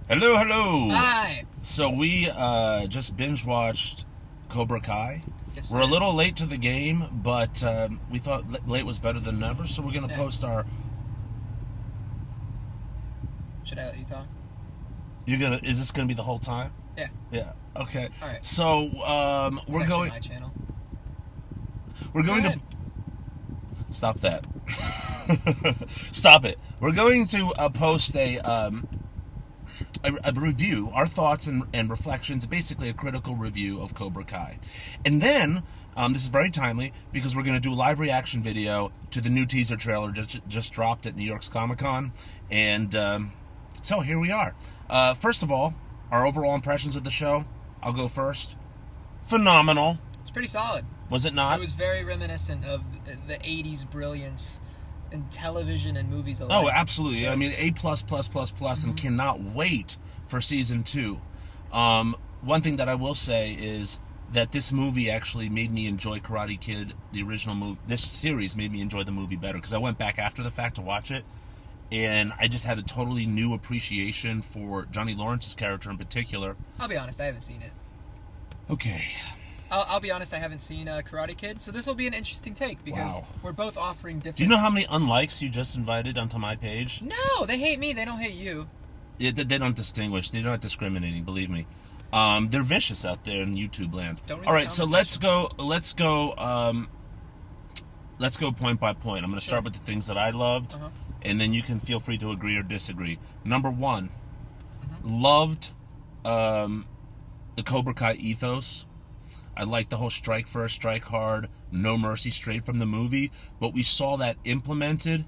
Hello, hello. Hi. So we just binge watched Cobra Kai. Yes, We're a sir. little late to the game, but we thought late was better than never. So we're gonna Yeah. post our. Should I let you talk? You're gonna. Is this gonna be the whole time? Yeah. Yeah. Okay. All right. So It's we're actually going. my channel. We're going Go to. Stop that. Stop it. We're going to post a review, our thoughts and reflections, basically a critical review of Cobra Kai. And then, this is very timely because we're going to do a live reaction video to the new teaser trailer just dropped at New York's Comic-Con. And so here we are. First of all, our overall impressions of the show. I'll go first. Phenomenal. It's pretty solid. Was it not? It was very reminiscent of the 80s brilliance in television and movies alike. Oh, absolutely. Yeah. I mean, A++++, and cannot wait for season 2. One thing that I will say is that this movie actually made me enjoy Karate Kid, the original movie. This series made me enjoy the movie better because I went back after the fact to watch it, and I just had a totally new appreciation for Johnny Lawrence's character in particular. I'll be honest, I haven't seen it. Okay. I'll be honest, I haven't seen Karate Kid, so this will be an interesting take because Wow. we're both offering different... Do you know how many unlikes you just invited onto my page? No, they hate me. They don't hate you. Yeah, they don't distinguish. They're not discriminating. Believe me. They're vicious out there in YouTube land. Don't read All the right, so comment let's go point by point. I'm going to start with the things that I loved, and then you can feel free to agree or disagree. Number one, loved the Cobra Kai ethos. I liked the whole strike first, strike hard, no mercy straight from the movie. But we saw that implemented,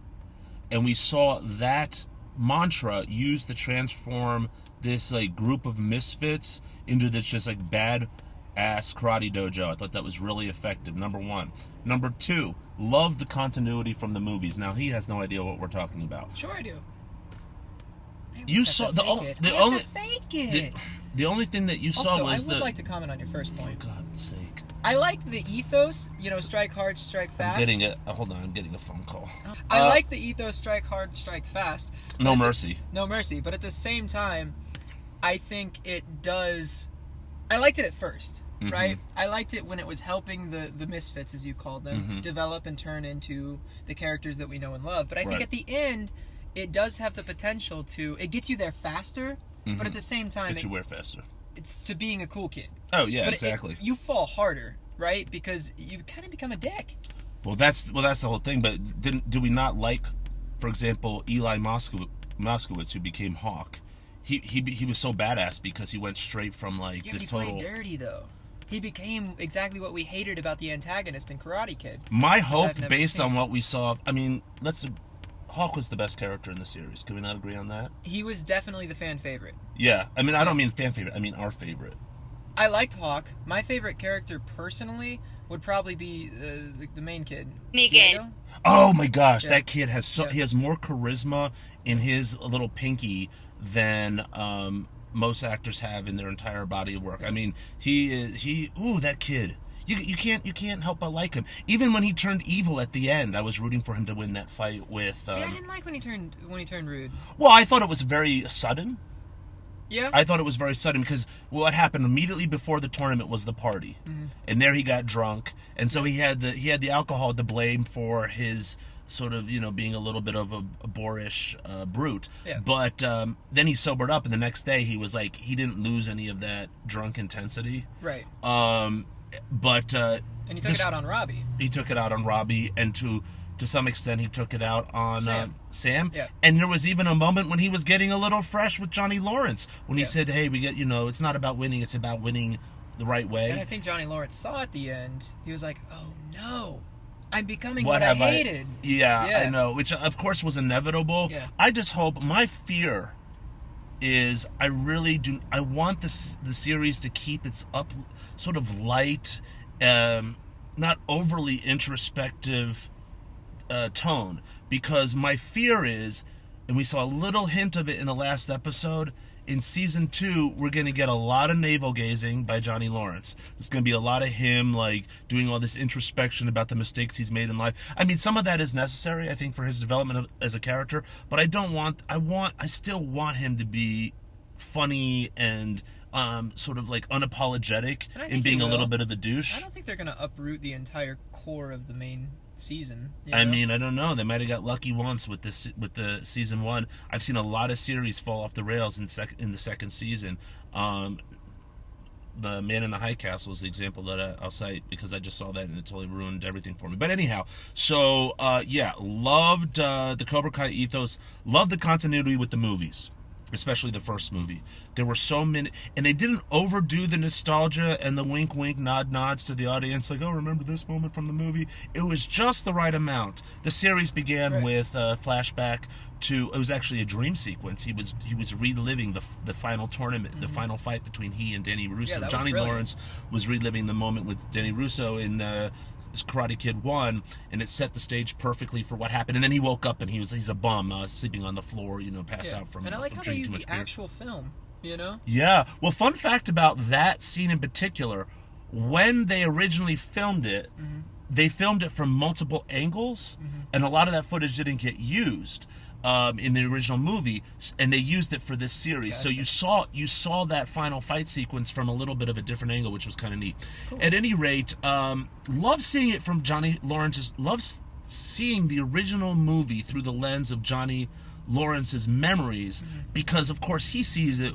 and we saw that mantra used to transform this like group of misfits into this just like bad ass karate dojo. I thought that was really effective. Number one. Number two, love the continuity from the movies. Now he has no idea what we're talking about. Sure I do. You saw the only fake it. the only thing that you saw Also, was I would like to comment on your first for point. God's sake. I like the ethos, strike hard, strike fast. I'm getting it. Hold on, I'm getting a phone call. I like the ethos, strike hard, strike fast. No mercy. No mercy. But at the same time, I think it does... I liked it at first, right? I liked it when it was helping the misfits, as you called them, develop and turn into the characters that we know and love. But I think at the end, it does have the potential to... It gets you there faster, but at the same time... Get you where faster. It's to being a cool kid. Oh, yeah, but exactly. You fall harder, right? Because you kind of become a dick. Well, that's the whole thing. But do we not like, for example, Eli Moskowitz, who became Hawk? He was so badass because he went straight from like Yeah, this but he total. played dirty though. He became exactly what we hated about the antagonist in Karate Kid. My hope, based on what we saw, I mean, Hawk was the best character in the series. Can we not agree on that? He was definitely the fan favorite. Yeah, I mean, I don't mean fan favorite. I mean our favorite. I liked Hawk. My favorite character personally would probably be the main kid. Negan. Oh my gosh, that kid has he has more charisma in his little pinky than most actors have in their entire body of work. I mean, that kid. You can't help but like him. Even when he turned evil at the end, I was rooting for him to win that fight with. See, I didn't like when he turned rude. Well, I thought it was very sudden. Yeah. I thought it was very sudden because what happened immediately before the tournament was the party, and there he got drunk, and so he had the alcohol to blame for his sort of being a little bit of a boorish brute. Yeah. But then he sobered up, and the next day he was like he didn't lose any of that drunk intensity. Right. But and he took it out on Robbie. He took it out on Robbie, and to some extent he took it out on Sam. Yeah. And there was even a moment when he was getting a little fresh with Johnny Lawrence when he said, "Hey, we get it's not about winning; it's about winning the right way." And I think Johnny Lawrence saw at the end. He was like, "Oh no, I'm becoming what I hated." Yeah, I know, which of course was inevitable. Yeah. I just hope. My fear is I really do. I want the series to keep its up sort of light, not overly introspective tone, because my fear is, and we saw a little hint of it in the last episode, in season 2 we're going to get a lot of navel gazing by Johnny Lawrence. There's going to be a lot of him like doing all this introspection about the mistakes he's made in life. I mean, some of that is necessary, I think, for his development as a character, but I still want him to be funny and sort of like unapologetic in being a little bit of a douche. I don't think they're going to uproot the entire core of the main season. I mean, I don't know. They might have got lucky once with the season 1. I've seen a lot of series fall off the rails in the second season. The Man in the High Castle is the example that I'll cite because I just saw that and it totally ruined everything for me. But anyhow, so loved the Cobra Kai ethos, loved the continuity with the movies, especially the first movie. There were so many, and they didn't overdo the nostalgia and the wink, wink, nod, nods to the audience, like, oh, remember this moment from the movie? It was just the right amount. The series began with a flashback to, it was actually a dream sequence. He was reliving the final tournament, the final fight between he and Danny Russo. Yeah, Johnny Lawrence was reliving the moment with Danny Russo in Karate Kid 1, and it set the stage perfectly for what happened. And then he woke up and he's a bum, sleeping on the floor, passed out from and I like how they drinking use too much the beer. actual film, Yeah. Well, fun fact about that scene in particular, when they originally filmed it, they filmed it from multiple angles, and a lot of that footage didn't get used in the original movie, and they used it for this series. Gotcha. So you saw that final fight sequence from a little bit of a different angle, which was kind of neat. Cool. At any rate, love seeing it from Johnny Lawrence's, loves seeing the original movie through the lens of Johnny Lawrence's memories, because of course he sees it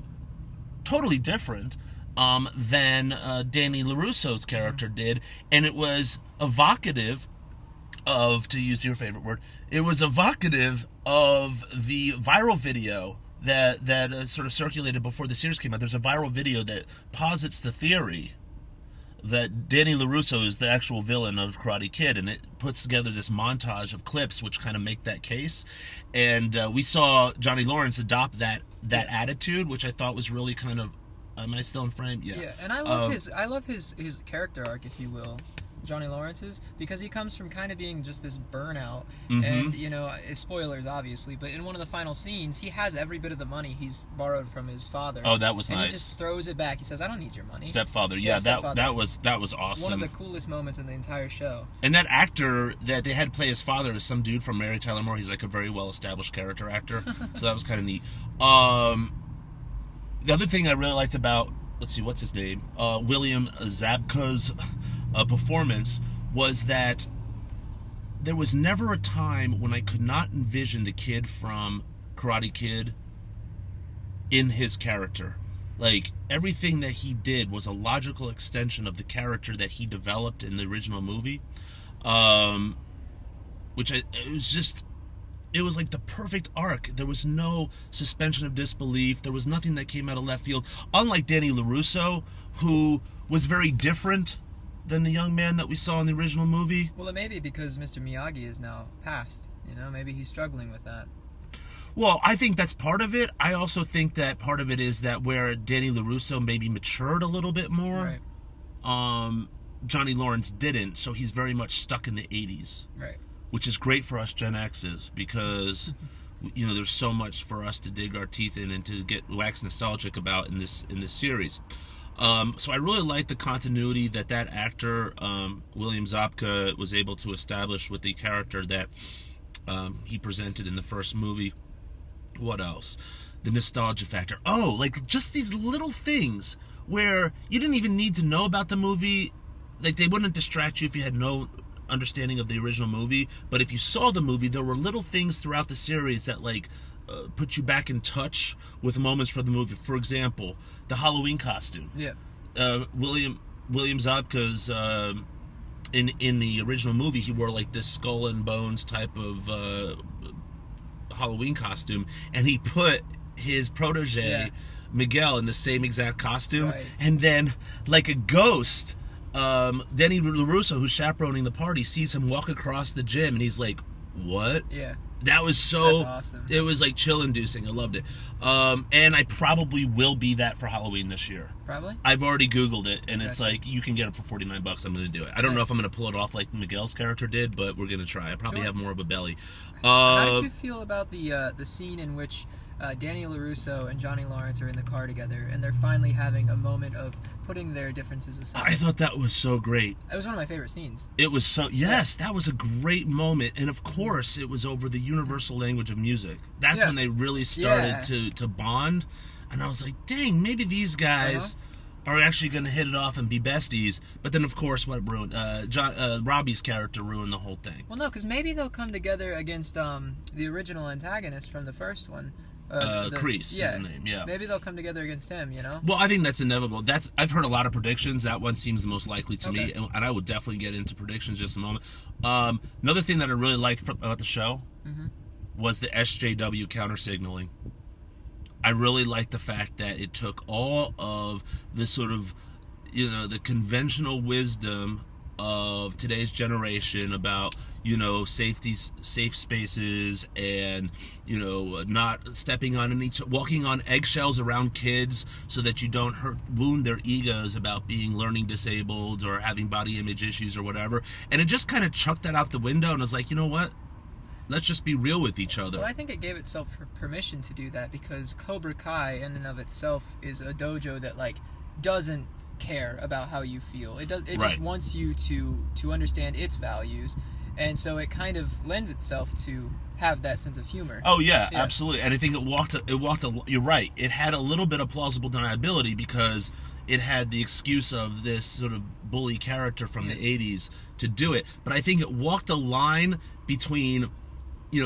totally different than Danny LaRusso's character did, and it was evocative of, to use your favorite word, it was evocative of the viral video that sort of circulated before the series came out. There's a viral video that posits the theory that Danny LaRusso is the actual villain of Karate Kid, and it puts together this montage of clips which kind of make that case. And we saw Johnny Lawrence adopt that attitude, which I thought was really kind of, am I still in frame? Yeah, and I love his character arc, if you will, Johnny Lawrence's, because he comes from kind of being just this burnout, and spoilers obviously, but in one of the final scenes, he has every bit of the money he's borrowed from his father. Oh, that was and nice. He just throws it back. He says, "I don't need your money." Stepfather, Stepfather. that was awesome. One of the coolest moments in the entire show. And that actor that they had play his father is some dude from Mary Tyler Moore. He's like a very well established character actor, so that was kind of neat. The other thing I really liked about, let's see, what's his name? William Zabka's performance was that there was never a time when I could not envision the kid from Karate Kid in his character. Like, everything that he did was a logical extension of the character that he developed in the original movie. It was like the perfect arc. There was no suspension of disbelief. There was nothing that came out of left field. Unlike Danny LaRusso, who was very different than the young man that we saw in the original movie. Well, it may be because Mr. Miyagi is now passed. Maybe he's struggling with that. Well, I think that's part of it. I also think that part of it is that where Danny LaRusso maybe matured a little bit more, Johnny Lawrence didn't, so he's very much stuck in the 80s. Right. Which is great for us Gen X's, because there's so much for us to dig our teeth in and to get wax nostalgic about in this series. So I really like the continuity that actor, William Zabka, was able to establish with the character that he presented in the first movie. What else? The nostalgia factor. Oh, like just these little things where you didn't even need to know about the movie. Like, they wouldn't distract you if you had no understanding of the original movie, but if you saw the movie, there were little things throughout the series that put you back in touch with moments from the movie. For example, the Halloween costume. Yeah. William Zabka's in the original movie, he wore like this skull and bones type of Halloween costume, and he put his protege Miguel in the same exact costume, right. And then like a ghost, Danny LaRusso, who's chaperoning the party, sees him walk across the gym, and he's like, "What?" Yeah. That was so. That's awesome. It was like chill-inducing. I loved it. And I probably will be that for Halloween this year. Probably. I've already Googled it, and it's like you can get it for $49. I'm going to do it. I don't know if I'm going to pull it off like Miguel's character did, but we're going to try. I probably have more of a belly. How did you feel about the scene in which Danny LaRusso and Johnny Lawrence are in the car together, and they're finally having a moment of putting their differences aside. I thought that was so great. It was one of my favorite scenes. It was so, yes, that was a great moment. And of course, it was over the universal language of music. That's when they really started to bond. And I was like, dang, maybe these guys are actually going to hit it off and be besties. But then, of course, what ruined? Robbie's character ruined the whole thing. Well, no, because maybe they'll come together against the original antagonist from the first one. Kreese is his name, yeah. Maybe they'll come together against him, you know? Well, I think that's inevitable. I've heard a lot of predictions. That one seems the most likely to me, and I would definitely get into predictions just a moment. Another thing that I really liked about the show was the SJW counter-signaling. I really liked the fact that it took all of the sort of, the conventional wisdom of today's generation about, safe spaces and, not stepping on walking on eggshells around kids so that you don't wound their egos about being learning disabled or having body image issues or whatever. And it just kind of chucked that out the window and was like, you know what? Let's just be real with each other. Well, I think it gave itself permission to do that because Cobra Kai in and of itself is a dojo that, doesn't care about how you feel. It just wants you to understand its values. And so it kind of lends itself to have that sense of humor. Oh yeah, absolutely. And I think you're right. It had a little bit of plausible deniability because it had the excuse of this sort of bully character from the 80s to do it. But I think it walked a line between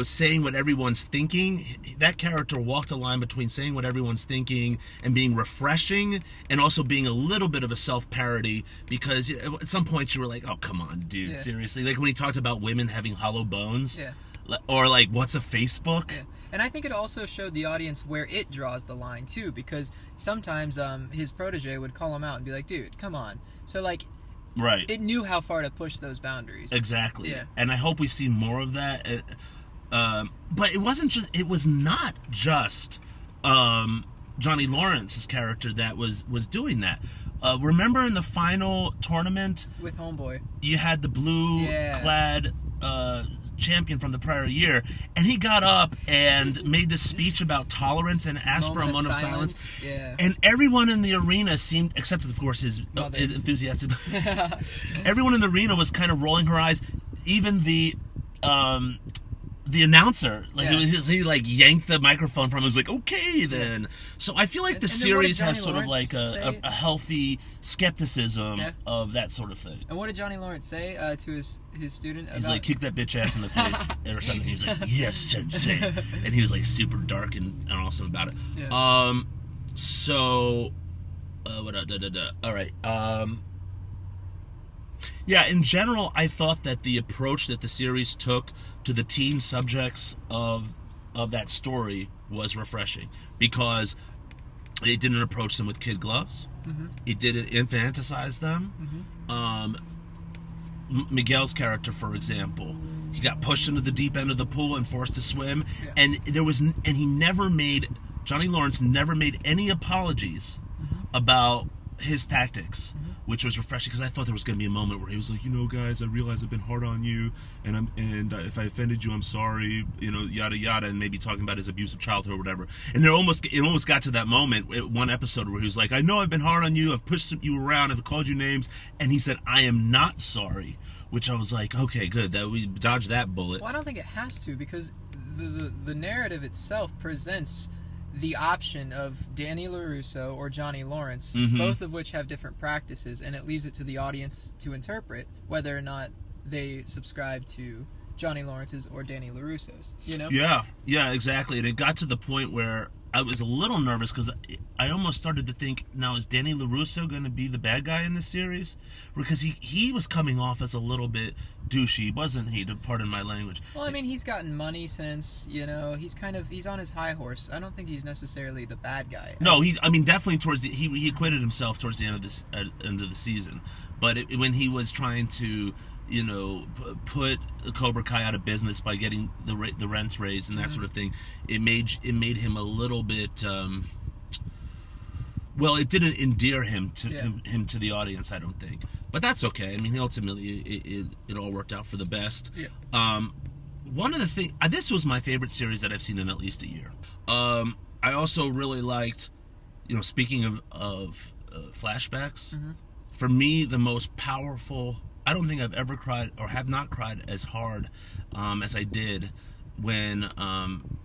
saying what everyone's thinking. That character walked a line between saying what everyone's thinking and being refreshing and also being a little bit of a self-parody because at some point you were like, oh, come on, dude, seriously? Like when he talked about women having hollow bones or what's a Facebook? Yeah. And I think it also showed the audience where it draws the line too because sometimes his protege would call him out and be like, dude, come on. So it knew how far to push those boundaries. Exactly. Yeah. And I hope we see more of that. But it was not just Johnny Lawrence's character that was doing that. Remember in the final tournament with Homeboy, you had the blue clad champion from the prior year, and he got up and made this speech about tolerance and asked for a moment of silence. Yeah. And everyone in the arena seemed, except of course his enthusiastic, everyone in the arena was kind of rolling her eyes. Even the announcer, he yanked the microphone from him. He was like, okay, then. So I feel like the series has sort of a healthy skepticism of that sort of thing. And what did Johnny Lawrence say to his student? He's like, kick that bitch ass in the face or something. He's like, yes, sensei. And he was super dark and awesome about it. Yeah. All right. In general, I thought that the approach that the series took to the teen subjects of that story was refreshing because it didn't approach them with kid gloves. Mm-hmm. It didn't infantilize them. Mm-hmm. Miguel's character, for example, he got pushed into the deep end of the pool and forced to swim, and Johnny Lawrence never made any apologies about his tactics. Which was refreshing because I thought there was going to be a moment where he was like, guys, I realize I've been hard on you, and if I offended you, I'm sorry, yada yada, and maybe talking about his abusive childhood or whatever. And it almost got to that moment, one episode where he was like, I know I've been hard on you, I've pushed you around, I've called you names, and he said, I am not sorry. Which I was like, okay, good, that we dodged that bullet. Well, I don't think it has to because the narrative itself presents the option of Danny LaRusso or Johnny Lawrence, both of which have different practices, and it leaves it to the audience to interpret whether or not they subscribe to Johnny Lawrence's or Danny LaRusso's, Yeah, exactly. And it got to the point where I was a little nervous because I almost started to think, now is Danny LaRusso going to be the bad guy in this series? Because he was coming off as a little bit douchey, wasn't he? To pardon my language. Well, I mean, he's gotten money since, he's on his high horse. I don't think he's necessarily the bad guy. No, definitely he acquitted himself towards the end of the season. But when he was trying to put Cobra Kai out of business by getting the rents raised and that sort of thing, it made him a little bit. It didn't endear him to the audience, I don't think. But that's okay. I mean, ultimately, it all worked out for the best. Yeah. one of the things, this was my favorite series that I've seen in at least a year. I also really liked, speaking of flashbacks, for me, the most powerful, I don't think I've ever cried or have not cried as hard as I did when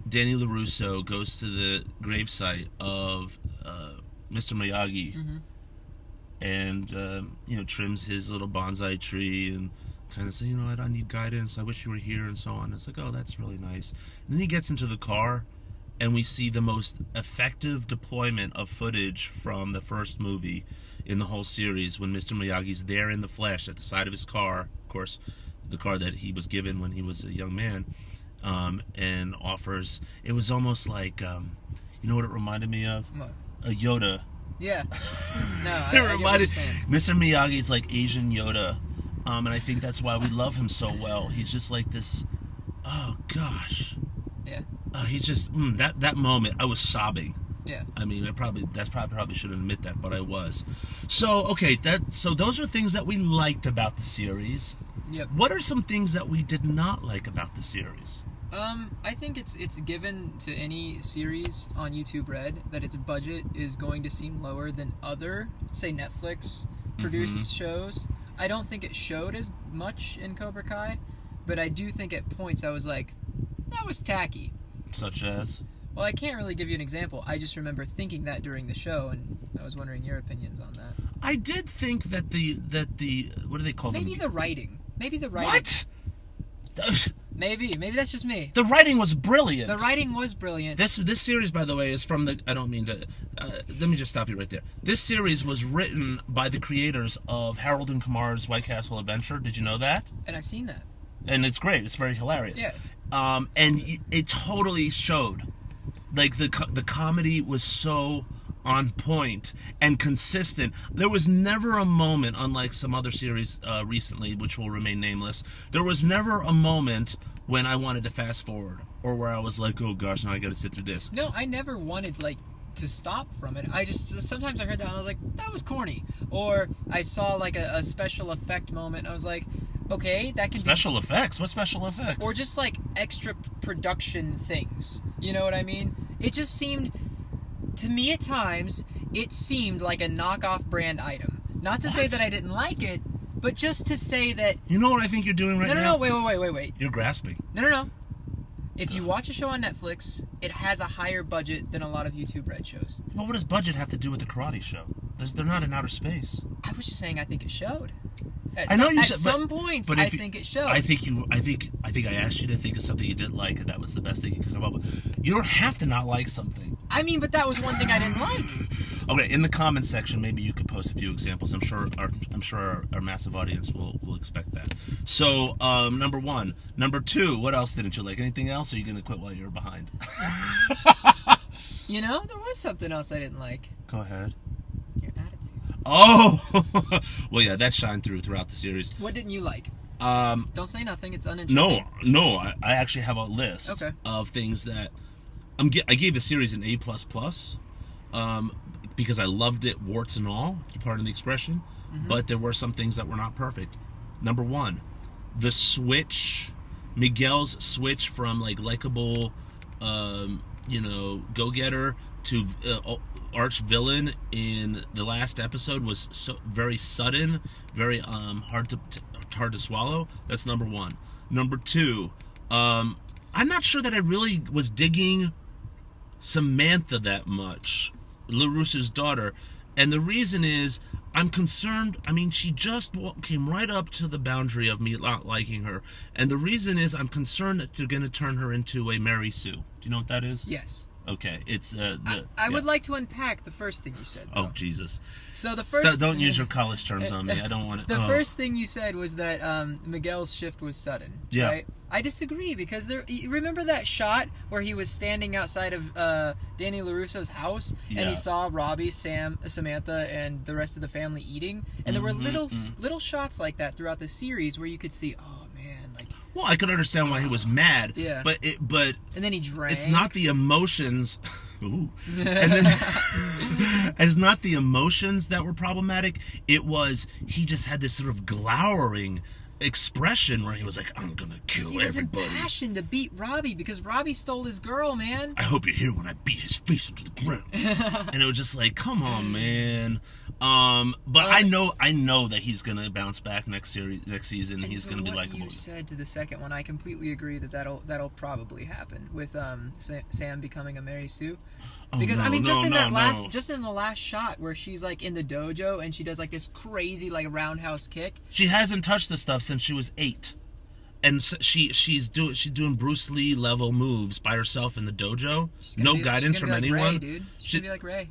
Danny LaRusso goes to the gravesite of Mr. Miyagi and, trims his little bonsai tree and kind of say, I need guidance, I wish you were here, and so on. It's like, oh, that's really nice. And then he gets into the car, and we see the most effective deployment of footage from the first movie in the whole series when Mr. Miyagi's there in the flesh at the side of his car, of course, the car that he was given when he was a young man, and offers, it was almost like, you know what it reminded me of? What? A Yoda. Yeah. No, it reminded Mr. Miyagi's like Asian Yoda. And I think that's why we love him so well. He's just like this, oh gosh. Yeah. He's just, that moment, I was sobbing. Yeah. I mean, I probably shouldn't admit that, but I was. So, okay, so those are things that we liked about the series. Yep. What are some things that we did not like about the series? I think it's given to any series on YouTube Red that its budget is going to seem lower than other, say, Netflix produced shows. I don't think it showed as much in Cobra Kai, but I do think at points I was like, that was tacky. Such as? Well, I can't really give you an example. I just remember thinking that during the show, and I was wondering your opinions on that. I did think that the what do they call them? Maybe the writing. What? Maybe that's just me. The writing was brilliant. The writing was brilliant. This series, by the way, is from the... I don't mean to... let me just stop you right there. This series was written by the creators of Harold and Kumar's White Castle Adventure. Did you know that? And I've seen that. And it's great. It's very hilarious. Yeah. And it totally showed. Like, the comedy was so on point and consistent. There was never a moment, unlike some other series recently, which will remain nameless, there was never a moment when I wanted to fast forward or where I was like, oh gosh, now I gotta sit through this. No, I never wanted to stop from it. I just, sometimes I heard that and I was like, that was corny. Or I saw a special effect moment and I was like, okay, that can special effects? What special effects? Or just extra production things. You know what I mean? It just seemed, to me at times, it seemed like a knockoff brand item. Not to say that I didn't like it, but just to say that... You know what I think you're doing right now? No, wait. You're grasping. No. If you watch a show on Netflix, it has a higher budget than a lot of YouTube Red shows. Well, what does budget have to do with the karate show? They're not in outer space. I was just saying I think it showed. I know you said, at some points, I think it showed. I think I asked you to think of something you didn't like, and that was the best thing you could come up with. You don't have to not like something. I mean, but that was one thing I didn't like. Okay, in the comments section, maybe you could post a few examples. I'm sure our massive audience will expect that. So, number one. Number two, what else didn't you like? Anything else, or are you going to quit while you're behind? There was something else I didn't like. Go ahead. Your attitude. Oh! Well, yeah, that shined throughout the series. What didn't you like? Don't say nothing. It's uninteresting. No. I actually have a list of things that... I gave the series an A++, because I loved it, warts and all, if you pardon the expression. But there were some things that were not perfect. Number one, the switch, Miguel's switch from likable, go-getter to arch villain in the last episode was so very sudden, very hard to swallow. That's number one. Number two, I'm not sure that I really was digging Samantha that much, LaRusso's daughter, and the reason is I'm concerned. I mean, she just came right up to the boundary of me not liking her, and the reason is I'm concerned that they're going to turn her into a Mary Sue. Do you know what that is? Yes. Okay, it's I would like to unpack the first thing you said, though. Oh, Jesus. So the first... Don't use your college terms on me. I don't want to... The first thing you said was that Miguel's shift was sudden. Yeah. Right? I disagree, because remember that shot where he was standing outside of Danny LaRusso's house, and he saw Robbie, Samantha, and the rest of the family eating? And there were little shots like that throughout the series where you could see, oh, man, well, I could understand why he was mad. Yeah. But and then he drank. It's not the emotions. Ooh. And then it's not the emotions that were problematic. It was he just had this sort of glowering expression where he was like, I'm gonna kill everybody. He was impassioned to beat Robbie because Robbie stole his girl, man. I hope you're here when I beat his face into the ground. And it was just like, come on, man. But I know that he's gonna bounce back next season. He's gonna be likable. You said to the second one, I completely agree that'll probably happen with Sam becoming a Mary Sue. Because just in the last shot where she's like in the dojo and she does like this crazy like roundhouse kick. She hasn't touched the stuff since she was 8, and she's doing Bruce Lee level moves by herself in the dojo. No guidance from anyone. Ray, dude. She's gonna be like Ray.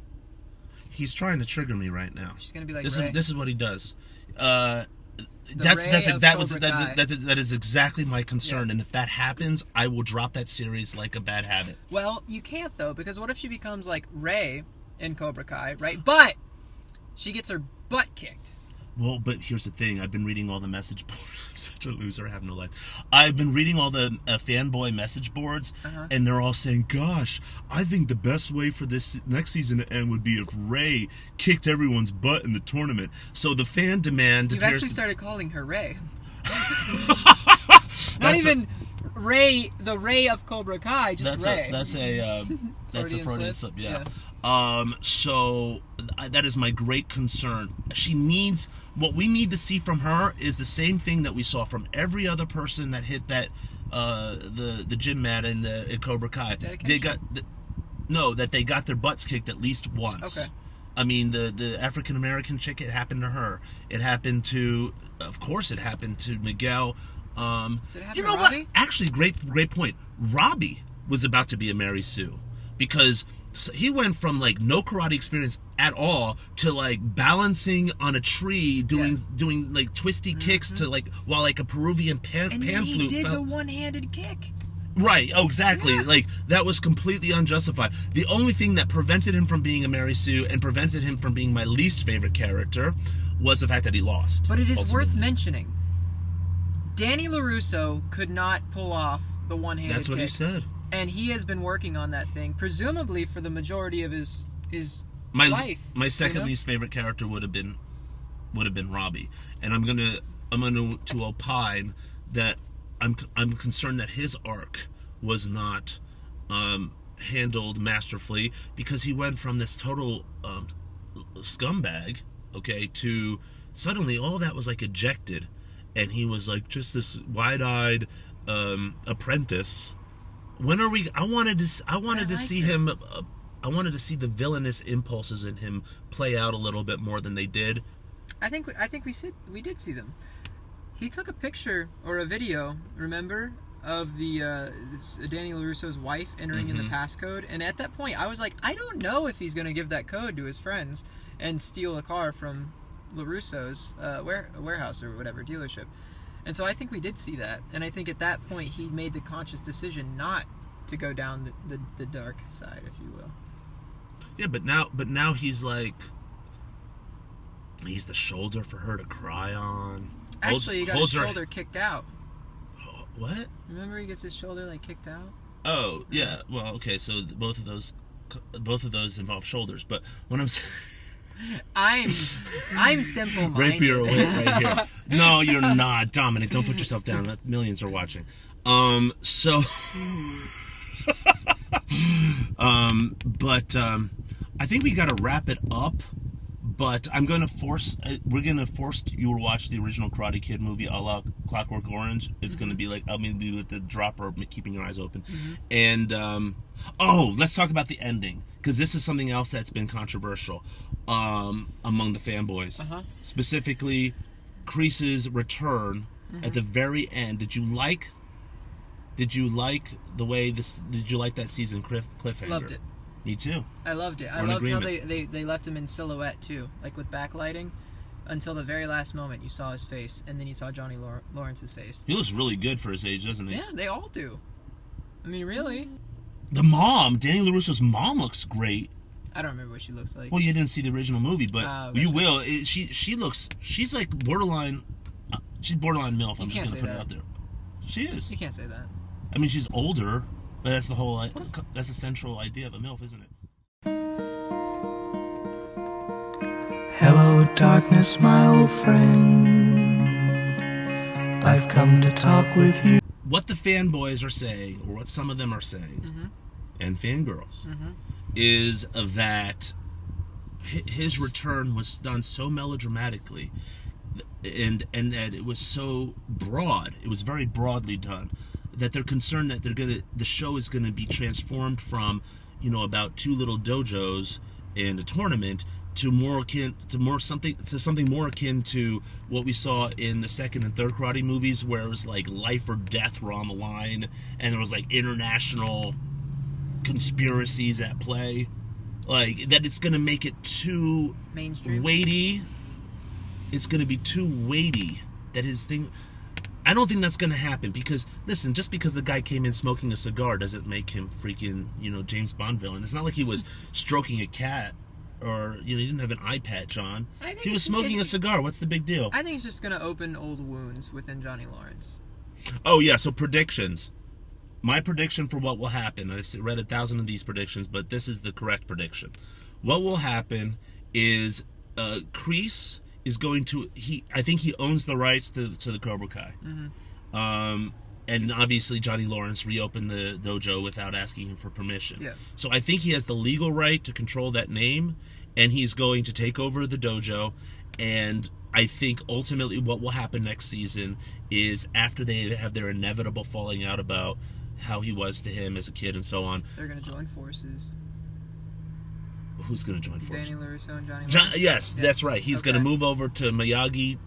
He's trying to trigger me right now. She's gonna be like This Ray. is what he does. That is exactly my concern, yeah. And if that happens, I will drop that series like a bad habit. Well, you can't though, because what if she becomes like Ray in Cobra Kai, right? But she gets her butt kicked. Well, but here's the thing. I've been reading all the message boards. I'm such a loser. I have no life. I've been reading all the fanboy message boards, and they're all saying, gosh, I think the best way for this next season to end would be if Ray kicked everyone's butt in the tournament. So the fan demand... You've actually started calling her Ray. Not even Ray, the Ray of Cobra Kai, just Ray. That's a Freudian slip, yeah. So that is my great concern. What we need to see from her is the same thing that we saw from every other person that hit that the gym mat in Cobra Kai. Dedication? They got their butts kicked at least once. Okay. I mean, the African American chick, it happened to her. It happened to, of course, it happened to Miguel. Did it happen to what? Robbie? Actually, great point. Robbie was about to be a Mary Sue because he went from like no karate experience at all to like balancing on a tree, doing like twisty kicks to like while like a Peruvian pan flute. And he did the one-handed kick. Right. Oh, exactly. Yeah. Like that was completely unjustified. The only thing that prevented him from being a Mary Sue and prevented him from being my least favorite character was the fact that he lost. But it is worth mentioning. Danny LaRusso could not pull off the one-handed kick. That's what he said. And he has been working on that thing, presumably for the majority of his life. My second least favorite character would have been Robbie, and I'm gonna to opine that I'm concerned that his arc was not handled masterfully because he went from this total scumbag, okay, to suddenly all that was like ejected, and he was like just this wide-eyed apprentice. When are we? I wanted to see him. I wanted to see the villainous impulses in him play out a little bit more than they did. I think we did see them. He took a picture or a video, remember, of the Danny LaRusso's wife entering in the passcode, and at that point, I was like, I don't know if he's going to give that code to his friends and steal a car from LaRusso's warehouse or whatever dealership. And so I think we did see that, and I think at that point he made the conscious decision not to go down the dark side, if you will. Yeah, but now he's like, he's the shoulder for her to cry on. Actually, he got his shoulder kicked out. What? Remember, he gets his shoulder like kicked out. Oh yeah, well okay, so both of those involve shoulders, but when I'm I'm simple-minded. Rape your away right here. No, you're not, Dominic. Don't put yourself down. Millions are watching. But I think we got to wrap it up. But we're gonna force you to watch the original Karate Kid movie, a la Clockwork Orange. It's gonna be like, be with the dropper, keeping your eyes open. And let's talk about the ending, because this is something else that's been controversial among the fanboys. Specifically, Kreese's return at the very end. Did you like the way this? Did you like that season cliffhanger? Loved it. Me too. I loved it. I loved how they left him in silhouette too, like with backlighting, until the very last moment you saw his face, and then you saw Johnny Lawrence's face. He looks really good for his age, doesn't he? Yeah, they all do. I mean, really. The mom, Danny LaRusso's mom, looks great. I don't remember what she looks like. Well, you didn't see the original movie, but you will. She's like borderline. She's borderline MILF. I'm just gonna put it out there. She is. You can't say that. I mean, she's older. But that's the central idea of a MILF, isn't it? Hello, darkness, my old friend. I've come to talk with you. What the fanboys are saying, or what some of them are saying, and fangirls, is that his return was done so melodramatically, and that it was so broad. It was very broadly done, that they're concerned that the show is gonna be transformed from, about two little dojos and a tournament to something more akin to what we saw in the second and third Karate movies, where it was like life or death were on the line, and there was like international conspiracies at play. Like, that it's going to make it too mainstream, weighty. It's going to be too weighty. That his thing... I don't think that's going to happen, because, listen, just because the guy came in smoking a cigar doesn't make him freaking, James Bond villain. It's not like he was stroking a cat, or, he didn't have an eye patch on. He was smoking a cigar. What's the big deal? I think it's just going to open old wounds within Johnny Lawrence. Oh, yeah, so predictions. My prediction for what will happen, I've read 1,000 of these predictions, but this is the correct prediction. What will happen is Kreese is going to... I think he owns the rights to the Cobra Kai. And obviously Johnny Lawrence reopened the dojo without asking him for permission. Yeah. So I think he has the legal right to control that name, and he's going to take over the dojo. And I think ultimately what will happen next season is, after they have their inevitable falling out about how he was to him as a kid and so on, they're going to join forces. Who's going to join forces? Danny LaRusso and Johnny Lawrence. Yes, that's right. He's going to move over to Miyagi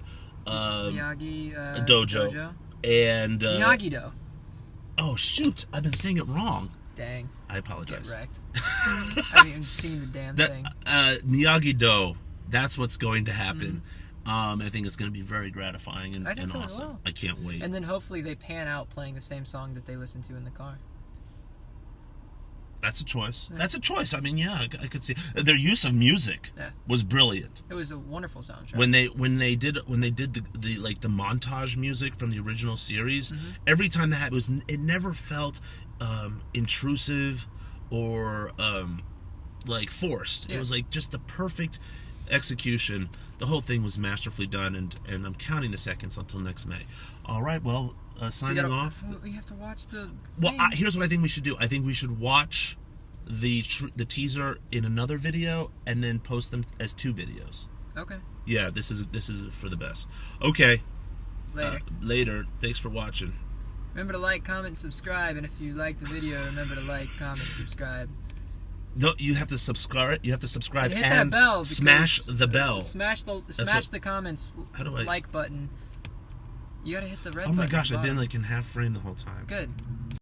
dojo. And Miyagi-Do. Oh shoot! I've been saying it wrong. Dang. I apologize. Get wrecked. I haven't even seen the damn thing. Miyagi-Do. That's what's going to happen. I think it's going to be very gratifying and so awesome. well. I can't wait. And then hopefully they pan out playing the same song that they listen to in the car. That's a choice. Yeah. That's a choice. I mean, yeah, I could see their use of music was brilliant. It was a wonderful soundtrack. When they did the like the montage music from the original series, every time that happened, it never felt intrusive or like forced. Yeah. It was like just the perfect execution. The whole thing was masterfully done, and I'm counting the seconds until next May. All right, well. Signing off. We have to watch the... Well, here's what I think we should do. I think we should watch the teaser in another video and then post them as 2 videos. Okay. Yeah, this is for the best. Okay. Later. Thanks for watching. Remember to like, comment, subscribe, and if you like the video, remember to like, comment, subscribe. No, you have to subscribe. You have to subscribe and hit that bell. Smash the bell. Smash the comments. How do I like button. You gotta hit the red button. Oh my gosh, I've been like in half frame the whole time. Good.